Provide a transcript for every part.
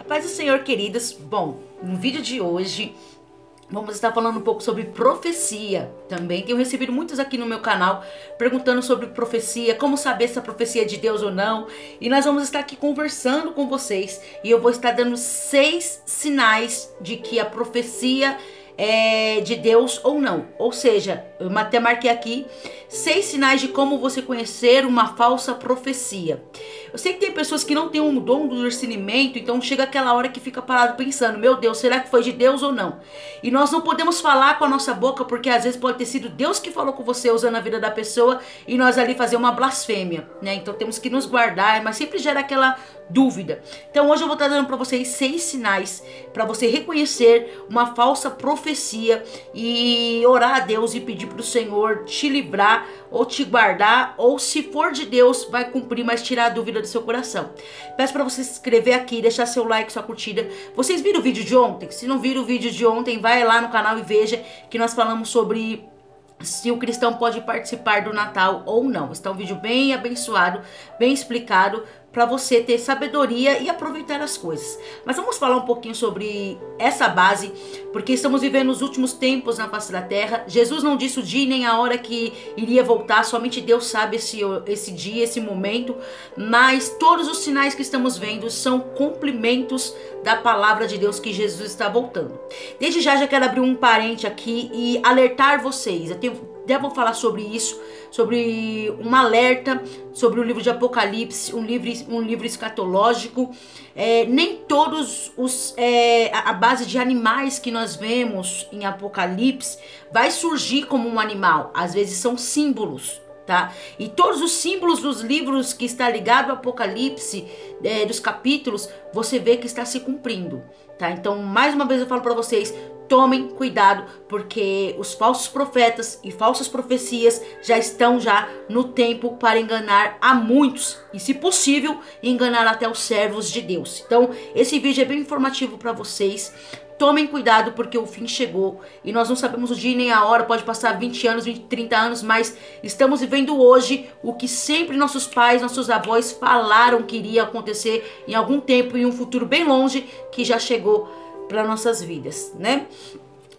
A paz do Senhor, queridos. Bom, no vídeo de hoje vamos estar falando um pouco sobre profecia também. Tenho recebido muitos aqui no meu canal perguntando sobre profecia, como saber se a profecia é de Deus ou não. E nós vamos estar aqui conversando com vocês e eu vou estar dando 6 sinais de que a profecia é de Deus ou não. Ou seja, eu até marquei aqui 6 sinais de como você conhecer uma falsa profecia. Eu sei que tem pessoas que não têm um dom do discernimento, então chega aquela hora que fica parado pensando, meu Deus, será que foi de Deus ou não? E nós não podemos falar com a nossa boca, porque às vezes pode ter sido Deus que falou com você usando a vida da pessoa e nós ali fazer uma blasfêmia, né? Então temos que nos guardar, mas sempre gera aquela dúvida. Então hoje eu vou estar dando para vocês 6 sinais para você reconhecer uma falsa profecia e orar a Deus e pedir para o Senhor te livrar ou te guardar, ou se for de Deus, vai cumprir, mas tirar a dúvida do seu coração. Peço para você se inscrever aqui, deixar seu like, sua curtida. Vocês viram o vídeo de ontem? Se não viram o vídeo de ontem, vai lá no canal e veja que nós falamos sobre se o cristão pode participar do Natal ou não. Está um vídeo bem abençoado, bem explicado, para você ter sabedoria e aproveitar as coisas. Mas vamos falar um pouquinho sobre essa base, porque estamos vivendo os últimos tempos na face da terra. Jesus não disse o dia nem a hora que iria voltar, somente Deus sabe esse dia, esse momento, mas todos os sinais que estamos vendo são cumprimentos da palavra de Deus que Jesus está voltando. Desde já quero abrir um parente aqui e alertar vocês. Devo falar sobre isso, sobre um alerta, sobre o livro de Apocalipse, um livro escatológico. Nem todos a base de animais que nós vemos em Apocalipse vai surgir como um animal. Às vezes são símbolos, tá? E todos os símbolos dos livros que está ligado ao Apocalipse, dos capítulos, você vê que está se cumprindo, tá? Então, mais uma vez eu falo para vocês, tomem cuidado, porque os falsos profetas e falsas profecias já estão no tempo para enganar a muitos e, se possível, enganar até os servos de Deus. Então, esse vídeo é bem informativo para vocês. Tomem cuidado, porque o fim chegou e nós não sabemos o dia nem a hora. Pode passar 20 anos, 20, 30 anos, mas estamos vivendo hoje o que sempre nossos pais, nossos avós falaram que iria acontecer em algum tempo, em um futuro bem longe, que já chegou para nossas vidas, né?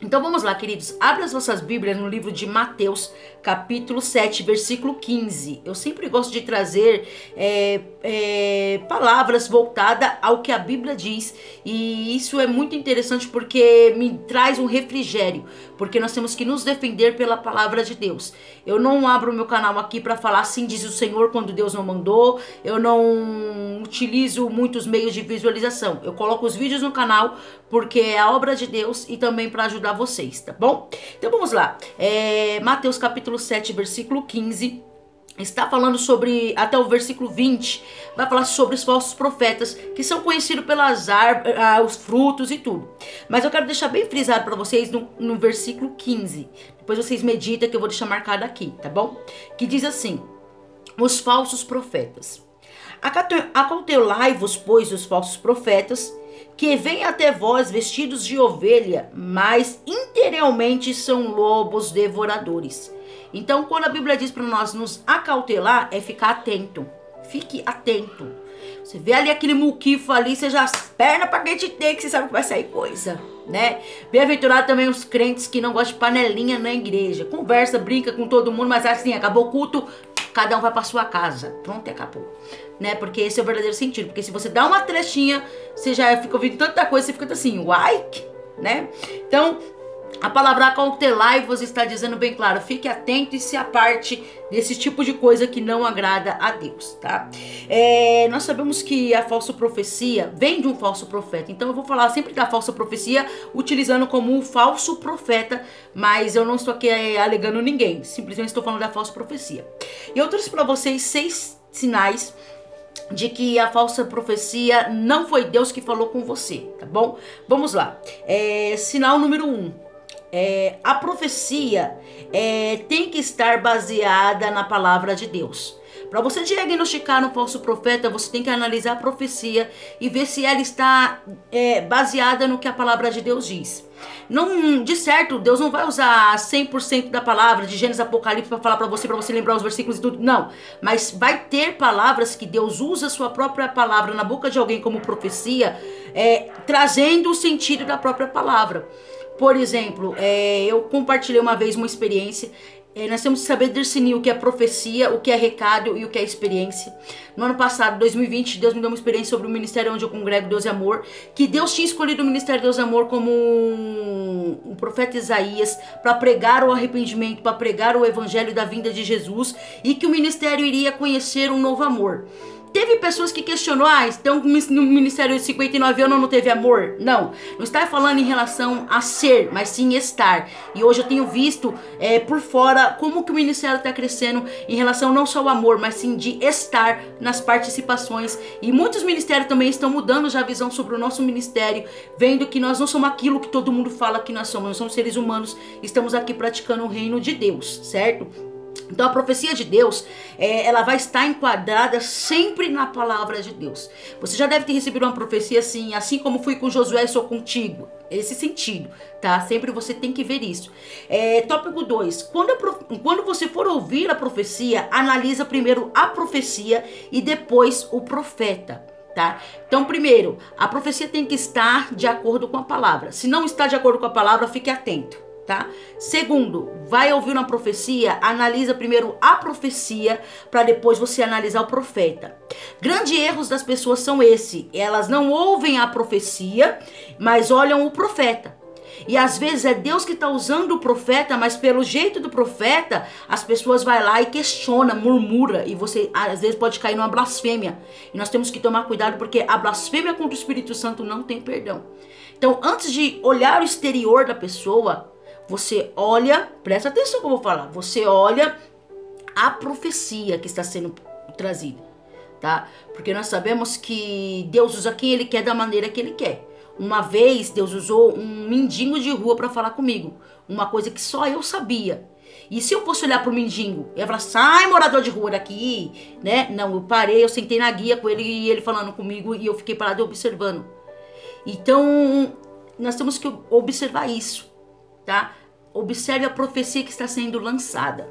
Então vamos lá, queridos, abra as vossas Bíblias no livro de Mateus, capítulo 7, versículo 15. Eu sempre gosto de trazer palavras voltadas ao que a Bíblia diz, e isso é muito interessante porque me traz um refrigério, porque nós temos que nos defender pela palavra de Deus. Eu não abro o meu canal aqui para falar assim diz o Senhor quando Deus não mandou, eu não utilizo muitos meios de visualização. Eu coloco os vídeos no canal porque é a obra de Deus e também para ajudar vocês, tá bom? Então vamos lá, Mateus capítulo 7, versículo 15, está falando sobre, até o versículo 20, vai falar sobre os falsos profetas, que são conhecidos pelas árvores, os frutos e tudo. Mas eu quero deixar bem frisado para vocês no versículo 15, depois vocês meditam que eu vou deixar marcado aqui, tá bom? Que diz assim, os falsos profetas. Acautelai-vos, pois, os falsos profetas, que vêm até vós vestidos de ovelha, mas interiormente são lobos devoradores. Então, quando a Bíblia diz para nós nos acautelar, é ficar atento. Fique atento. Você vê ali aquele muquifo ali, você já perna para quem te tem, que você sabe que vai sair coisa, né? Bem-aventurado também os crentes que não gostam de panelinha na igreja. Conversa, brinca com todo mundo, mas assim, acabou o culto, cada um vai para sua casa. Pronto, acabou. Né? Porque esse é o verdadeiro sentido. Porque se você dá uma trechinha, você já fica ouvindo tanta coisa, você fica assim, uai, né? Então, a palavra acautelai-vos está dizendo bem claro, fique atento e se aparte desse tipo de coisa que não agrada a Deus, tá? Nós sabemos que a falsa profecia vem de um falso profeta, então eu vou falar sempre da falsa profecia utilizando como um falso profeta, mas eu não estou aqui alegando ninguém, simplesmente estou falando da falsa profecia. E eu trouxe para vocês 6 sinais de que a falsa profecia não foi Deus que falou com você, tá bom? Vamos lá, sinal número 1. A profecia tem que estar baseada na palavra de Deus. Para você diagnosticar um falso profeta, você tem que analisar a profecia e ver se ela está baseada no que a palavra de Deus diz. Não, de certo, Deus não vai usar 100% da palavra de Gênesis, Apocalipse para falar para você lembrar os versículos e tudo. Não, mas vai ter palavras que Deus usa a sua própria palavra na boca de alguém como profecia, trazendo o sentido da própria palavra. Por exemplo, eu compartilhei uma vez uma experiência. Nós temos que saber discernir o que é profecia, o que é recado e o que é experiência. No ano passado, 2020, Deus me deu uma experiência sobre o ministério onde eu congrego Deus e Amor, que Deus tinha escolhido o ministério Deus e Amor como um profeta Isaías para pregar o arrependimento, para pregar o evangelho da vinda de Jesus, e que o ministério iria conhecer um novo amor. Teve pessoas que questionou, então no ministério de 59 anos não teve amor? Não está falando em relação a ser, mas sim estar. E hoje eu tenho visto por fora como que o ministério está crescendo em relação não só ao amor, mas sim de estar nas participações. E muitos ministérios também estão mudando já a visão sobre o nosso ministério, vendo que nós não somos aquilo que todo mundo fala que nós somos seres humanos, estamos aqui praticando o reino de Deus, certo? Então a profecia de Deus, ela vai estar enquadrada sempre na palavra de Deus. Você já deve ter recebido uma profecia assim como fui com Josué, sou contigo. Esse sentido, tá? Sempre você tem que ver isso. Tópico 2. Quando você for ouvir a profecia, analisa primeiro a profecia e depois o profeta. Tá? Então, primeiro, a profecia tem que estar de acordo com a palavra. Se não está de acordo com a palavra, fique atento. Tá? Segundo, vai ouvir uma profecia, analisa primeiro a profecia para depois você analisar o profeta. Grandes erros das pessoas são elas não ouvem a profecia, mas olham o profeta. E às vezes é Deus que está usando o profeta, mas pelo jeito do profeta, as pessoas vão lá e questionam, murmura, e você às vezes pode cair numa blasfêmia. E nós temos que tomar cuidado porque a blasfêmia contra o Espírito Santo não tem perdão. Então, antes de olhar o exterior da pessoa, você olha, presta atenção que eu vou falar, você olha a profecia que está sendo trazida, tá? Porque nós sabemos que Deus usa quem Ele quer da maneira que Ele quer. Uma vez Deus usou um mendigo de rua para falar comigo, uma coisa que só eu sabia. E se eu fosse olhar pro mendigo, eu ia falar, sai morador de rua daqui, né? Não, eu parei, eu sentei na guia com ele e ele falando comigo e eu fiquei parado observando. Então, nós temos que observar isso. Tá? Observe a profecia que está sendo lançada.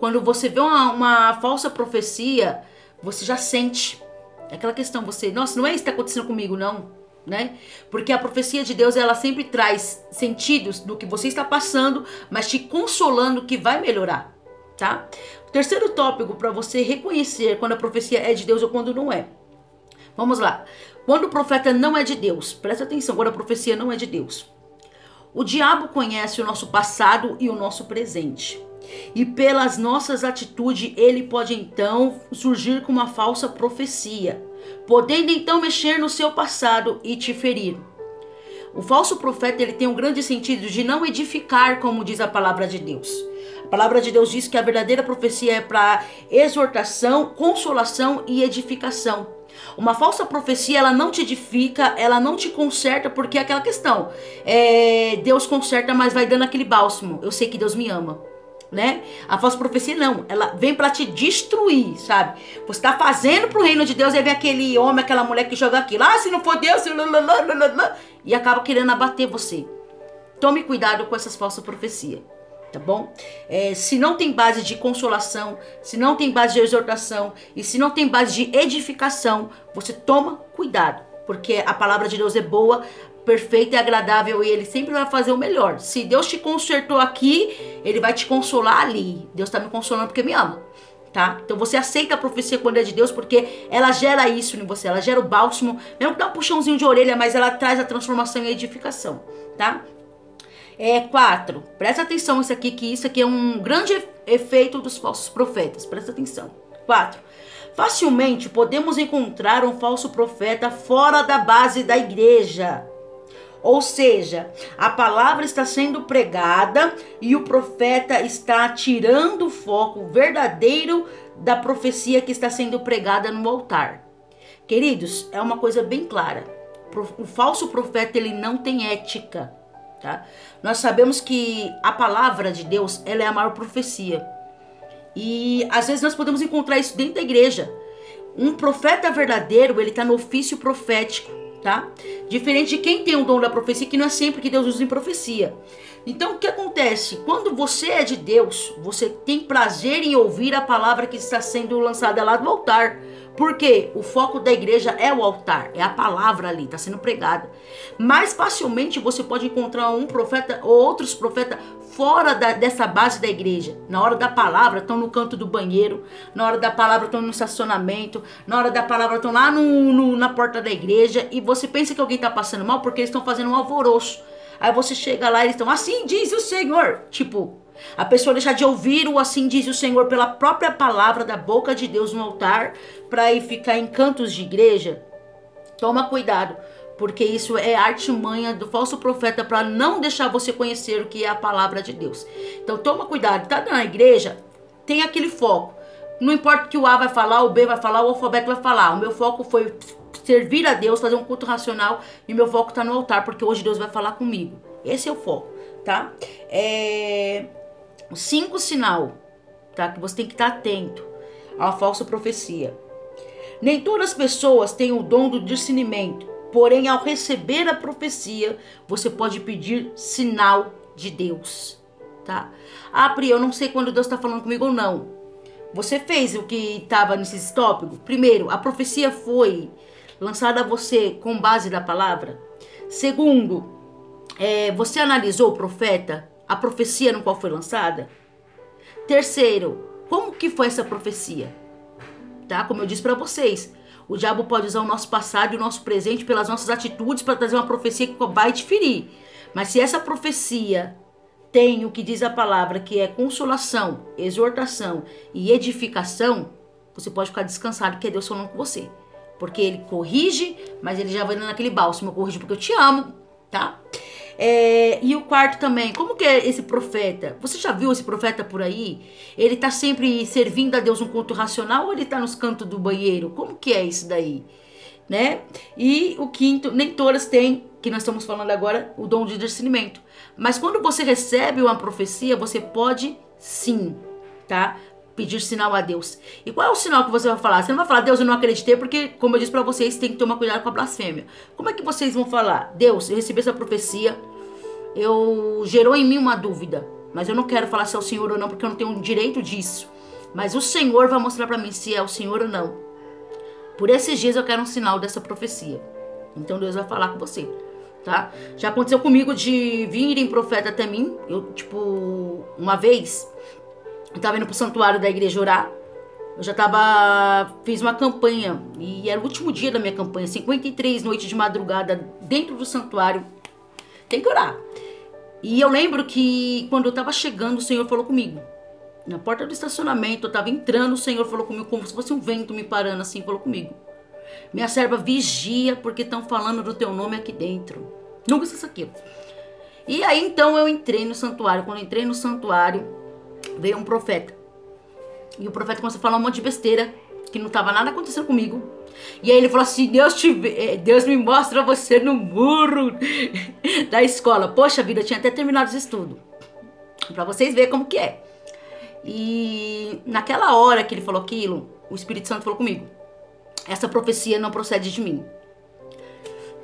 Quando você vê uma falsa profecia, você já sente. É aquela questão, nossa, não é isso que está acontecendo comigo, não, né? Porque a profecia de Deus, ela sempre traz sentidos do que você está passando, mas te consolando que vai melhorar, tá? O terceiro tópico para você reconhecer quando a profecia é de Deus ou quando não é. Vamos lá. Quando o profeta não é de Deus, presta atenção, quando a profecia não é de Deus. O diabo conhece o nosso passado e o nosso presente. E pelas nossas atitudes, ele pode então surgir com uma falsa profecia, podendo então mexer no seu passado e te ferir. O falso profeta, ele tem um grande sentido de não edificar, como diz a palavra de Deus. A palavra de Deus diz que a verdadeira profecia é para exortação, consolação e edificação. Uma falsa profecia, ela não te edifica, ela não te conserta, porque é aquela questão. Deus conserta, mas vai dando aquele bálsamo. Eu sei que Deus me ama, né? A falsa profecia não, ela vem pra te destruir, sabe? Você tá fazendo pro reino de Deus, aí vem aquele homem, aquela mulher que joga aquilo. Se não for Deus, e acaba querendo abater você. Tome cuidado com essas falsas profecias. Tá bom? Se não tem base de consolação, se não tem base de exortação e se não tem base de edificação, você toma cuidado, porque a palavra de Deus é boa, perfeita e agradável e Ele sempre vai fazer o melhor. Se Deus te consertou aqui, Ele vai te consolar ali. Deus está me consolando porque me ama, tá? Então você aceita a profecia quando é de Deus, porque ela gera isso em você, ela gera o bálsamo, mesmo que dá um puxãozinho de orelha, mas ela traz a transformação e a edificação, tá? 4, presta atenção isso aqui é um grande efeito dos falsos profetas, presta atenção. 4, facilmente podemos encontrar um falso profeta fora da base da igreja. Ou seja, a palavra está sendo pregada e o profeta está tirando o foco verdadeiro da profecia que está sendo pregada no altar. Queridos, é uma coisa bem clara. O falso profeta, ele não tem ética. Tá? Nós sabemos que a palavra de Deus, ela é a maior profecia. E às vezes nós podemos encontrar isso dentro da igreja. Um profeta verdadeiro, ele está no ofício profético, tá? Diferente de quem tem o dom da profecia, que não é sempre que Deus usa em profecia. Então o que acontece? Quando você é de Deus, você tem prazer em ouvir a palavra que está sendo lançada lá do altar. Porque o foco da igreja é o altar, é a palavra ali, está sendo pregada. Mais facilmente você pode encontrar um profeta ou outros profetas fora dessa base da igreja. Na hora da palavra estão no canto do banheiro, na hora da palavra estão no estacionamento, na hora da palavra estão lá na porta da igreja. E você pensa que alguém está passando mal porque eles estão fazendo um alvoroço. Aí você chega lá e eles estão, assim diz o Senhor. Tipo, a pessoa deixar de ouvir o assim diz o Senhor pela própria palavra da boca de Deus no altar para ir ficar em cantos de igreja. Toma cuidado, porque isso é artimanha do falso profeta para não deixar você conhecer o que é a palavra de Deus. Então toma cuidado, tá na igreja, tem aquele foco. Não importa o que o A vai falar, o B vai falar, o alfabeto vai falar. O meu foco foi servir a Deus, fazer um culto racional, e meu foco tá no altar, porque hoje Deus vai falar comigo. Esse é o foco, tá? O 5 sinal, tá? Que você tem que estar atento à falsa profecia. Nem todas as pessoas têm o dom do discernimento, porém ao receber a profecia, você pode pedir sinal de Deus, tá? Ah, Pri, eu não sei quando Deus está falando comigo ou não. Você fez o que estava nesses tópicos? Primeiro, a profecia foi lançada a você com base da palavra? Segundo, você analisou o profeta? A profecia no qual foi lançada? Terceiro, como que foi essa profecia? Tá? Como eu disse para vocês, o diabo pode usar o nosso passado e o nosso presente pelas nossas atitudes para trazer uma profecia que vai te ferir. Mas se essa profecia tem o que diz a palavra, que é consolação, exortação e edificação, você pode ficar descansado que é Deus falando com você. Porque ele corrige, mas ele já vai dando aquele bálsamo. Eu corrijo porque eu te amo, tá? E o quarto também, como que é esse profeta? Você já viu esse profeta por aí? Ele tá sempre servindo a Deus um culto racional ou ele tá nos cantos do banheiro? Como que é isso daí? Né? E o quinto, nem todas têm, que nós estamos falando agora, o dom de discernimento. Mas quando você recebe uma profecia, você pode sim, tá? Pedir sinal a Deus. E qual é o sinal que você vai falar? Você não vai falar, Deus, eu não acreditei, porque, como eu disse pra vocês, tem que tomar cuidado com a blasfêmia. Como é que vocês vão falar? Deus, eu recebi essa profecia, gerou em mim uma dúvida, mas eu não quero falar se é o Senhor ou não, porque eu não tenho direito disso. Mas o Senhor vai mostrar pra mim se é o Senhor ou não. Por esses dias eu quero um sinal dessa profecia. Então Deus vai falar com você, tá? Já aconteceu comigo de virem profeta até mim. Uma vez, eu tava indo pro santuário da igreja orar. Eu já fiz uma campanha, e era o último dia da minha campanha, 53 noites de madrugada dentro do santuário. Tem que orar. E eu lembro que quando eu tava chegando, o Senhor falou comigo. Na porta do estacionamento, eu tava entrando, o Senhor falou comigo como se fosse um vento me parando assim, falou comigo. Minha serva, vigia, porque estão falando do teu nome aqui dentro. Nunca esqueça aquilo. E aí, então, eu entrei no santuário. Quando eu entrei no santuário, veio um profeta. E o profeta começou a falar um monte de besteira, que não tava nada acontecendo comigo. E aí ele falou assim, Deus me mostra você no muro da escola. Poxa vida, eu tinha até terminado os estudos. Pra vocês verem como que é. E naquela hora que ele falou aquilo, o Espírito Santo falou comigo. Essa profecia não procede de mim.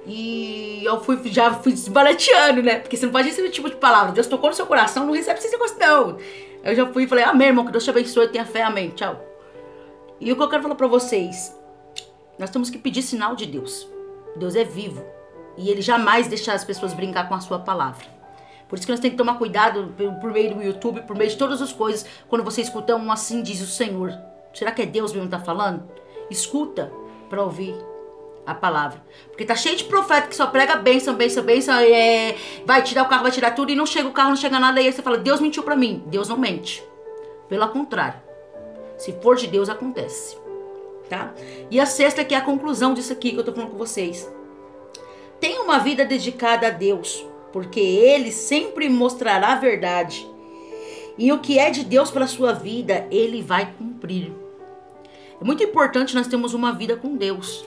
E eu já fui desbarateando, né? Porque você não pode receber esse tipo de palavra. Deus tocou no seu coração, não recebe esse negócio não. Eu já fui e falei, amém, irmão, que Deus te abençoe, tenha fé, amém, tchau. E o que eu quero falar pra vocês, nós temos que pedir sinal de Deus. Deus é vivo. E Ele jamais deixa as pessoas brincar com a sua palavra. Por isso que nós temos que tomar cuidado por meio do YouTube, por meio de todas as coisas, quando você escuta um assim diz o Senhor. Será que é Deus mesmo que tá falando? Escuta para ouvir a palavra. Porque tá cheio de profeta que só prega bênção, vai tirar o carro, vai tirar tudo, e não chega o carro, não chega nada, e aí você fala, Deus mentiu para mim. Deus não mente. Pelo contrário. Se for de Deus, acontece. Tá? E a sexta, que é a conclusão disso aqui que eu tô falando com vocês. Tenha uma vida dedicada a Deus, porque Ele sempre mostrará a verdade. E o que é de Deus para a sua vida, Ele vai cumprir. É muito importante nós termos uma vida com Deus.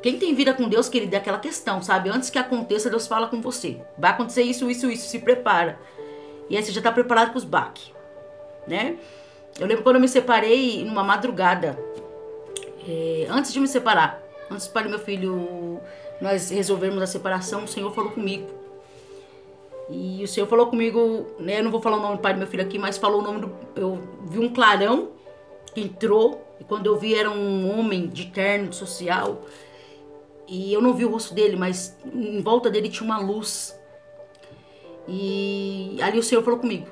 Quem tem vida com Deus, querido, é aquela questão, sabe? Antes que aconteça, Deus fala com você. Vai acontecer isso, se prepara. E aí você já está preparado para os baques, né? Eu lembro quando eu me separei numa madrugada, antes de me separar, antes para meu filho, nós resolvermos a separação, o Senhor falou comigo. E o Senhor falou comigo, né, eu não vou falar o nome do pai do meu filho aqui, mas falou o nome eu vi um clarão que entrou, e quando eu vi era um homem de terno social, e eu não vi o rosto dele, mas em volta dele tinha uma luz. E ali o Senhor falou comigo.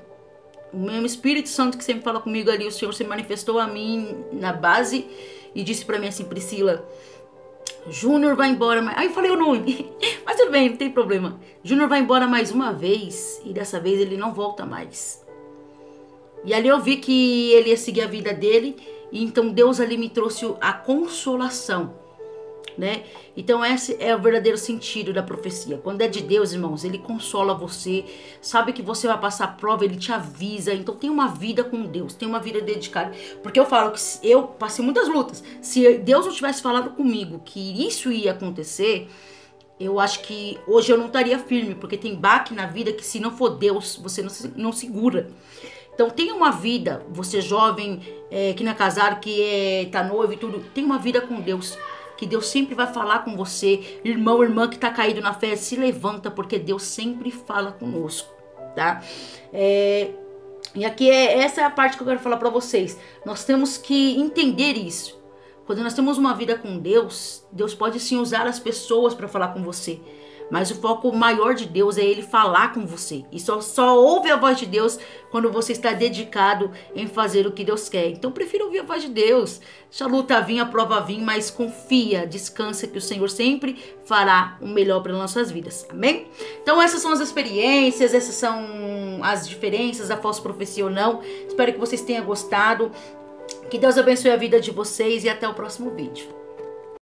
O mesmo Espírito Santo que sempre fala comigo ali, o Senhor se manifestou a mim na base e disse pra mim assim: Priscila, Júnior vai embora mais... Aí eu falei o nome, mas tudo bem, não tem problema. Júnior vai embora mais uma vez e dessa vez ele não volta mais. E ali eu vi que ele ia seguir a vida dele, e então Deus ali me trouxe a consolação, né? Então esse é o verdadeiro sentido da profecia. Quando é de Deus, irmãos, ele consola você, sabe que você vai passar prova, ele te avisa. Então tem uma vida com Deus, tem uma vida dedicada. Porque eu falo que eu passei muitas lutas. Se Deus não tivesse falado comigo que isso ia acontecer, eu acho que hoje eu não estaria firme, porque tem baque na vida que se não for Deus, você não segura. Então tenha uma vida, você jovem, que não é casado, que tá noivo e tudo, tem uma vida com Deus. Que Deus sempre vai falar com você. Irmão, irmã que tá caído na fé, se levanta, porque Deus sempre fala conosco, tá? E aqui essa é a parte que eu quero falar pra vocês. Nós temos que entender isso. Quando nós temos uma vida com Deus, Deus pode sim usar as pessoas para falar com você. Mas o foco maior de Deus é Ele falar com você. E só ouve a voz de Deus quando você está dedicado em fazer o que Deus quer. Então prefiro ouvir a voz de Deus. Deixa a luta vir, a prova vir, mas confia, descansa que o Senhor sempre fará o melhor para nossas vidas. Amém? Então essas são as experiências, essas são as diferenças da falsa profecia ou não. Espero que vocês tenham gostado. Que Deus abençoe a vida de vocês e até o próximo vídeo.